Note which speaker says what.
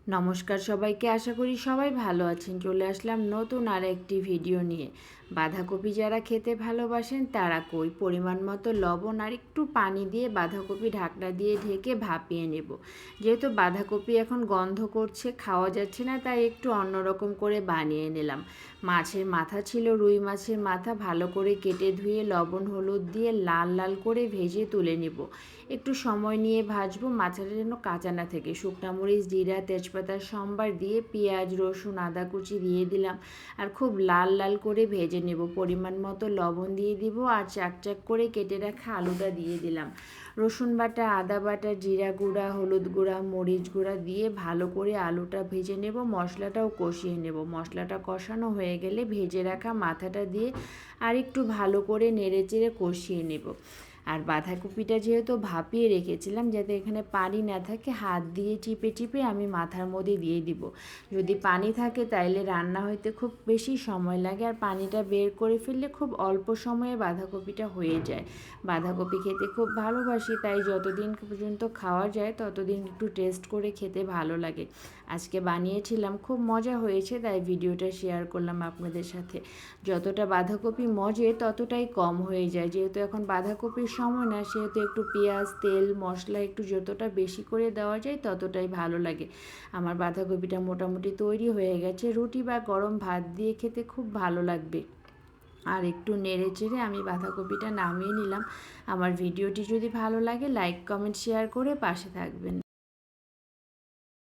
Speaker 1: নমস্কার সবাইকে, আশা করি সবাই ভালো আছেন। চলে আসলাম নতুন আর একটি ভিডিও নিয়ে। বাঁধাকপি যারা খেতে ভালোবাসেন তারা পরিমাণ মতো লবণ আর একটু পানি দিয়ে বাঁধাকপি ঢাকনা দিয়ে ঢেকে ভাপিয়ে নেব। যেহেতু বাঁধাকপি এখন গন্ধ করছে, খাওয়া যাচ্ছে না, তাই একটু অন্যরকম করে বানিয়ে নিলাম। মাছের মাথা ছিল, রুই মাছের মাথা, ভালো করে কেটে ধুয়ে লবণ হলুদ দিয়ে লাল লাল করে ভেজে তুলে নেব। একটু সময় নিয়ে ভাজবো, মাথাটা যেন কাঁচা না থাকে। শুকনা মরিচ, জিরা, তেজপাতা সম্বার দিয়ে পেঁয়াজ, রসুন, আদা কুচি দিয়ে দিলাম আর খুব লাল লাল করে ভেজে নেব। পরিমাণ মতো লবণ দিয়ে দিব আর চাক করে কেটে রাখা আলুটা দিয়ে দিলাম। রসুন বাটা, আদা বাটা, জিরা গুঁড়া, হলুদ গুঁড়া, মরিচ গুঁড়া দিয়ে ভালো করে আলুটা ভেজে নেব। মশলাটাও কষিয়ে নেব। মশলাটা কষানো হয়ে গেলে ভেজে রাখা মাথাটা দিয়ে আর একটু ভালো করে নেড়েচেড়ে কষিয়ে নেব। আর বাঁধাকপিটা যেহেতু ভাপিয়ে রেখেছিলাম, যাতে এখানে পানি না থাকে, হাত দিয়ে চিপে চিপে আমি মাথার মধ্যে দিয়ে দিব। যদি পানি থাকে তাইলে রান্না হইতে খুব বেশি সময় লাগে, আর পানিটা বের করে ফেললে খুব অল্প সময়ে বাঁধাকপিটা হয়ে যায়। বাঁধাকপি খেতে খুব ভালোবাসি, তাই যতদিন পর্যন্ত খাওয়া যায় ততদিন একটু টেস্ট করে খেতে ভালো লাগে। আজকে বানিয়েছিলাম, খুব মজা হয়েছে, তাই ভিডিওটা শেয়ার করলাম আপনাদের সাথে। যতটা বাঁধাকপি মজে ততটাই কম হয়ে যায়, যেহেতু এখন বাঁধাকপির সময় না, সেহেতু একটু পেঁয়াজ, তেল, মশলা একটু যতটা বেশি করে দেওয়া যায় ততটাই ভালো লাগে। আমার বাঁধাকপিটা মোটামুটি তৈরি হয়ে গেছে। রুটি বা গরম ভাত দিয়ে খেতে খুব ভালো লাগবে। আর একটু নেড়ে চেড়ে আমি বাঁধাকপিটা নামিয়ে নিলাম। আমার ভিডিওটি যদি ভালো লাগে লাইক, কমেন্ট, শেয়ার করে পাশে থাকবেন।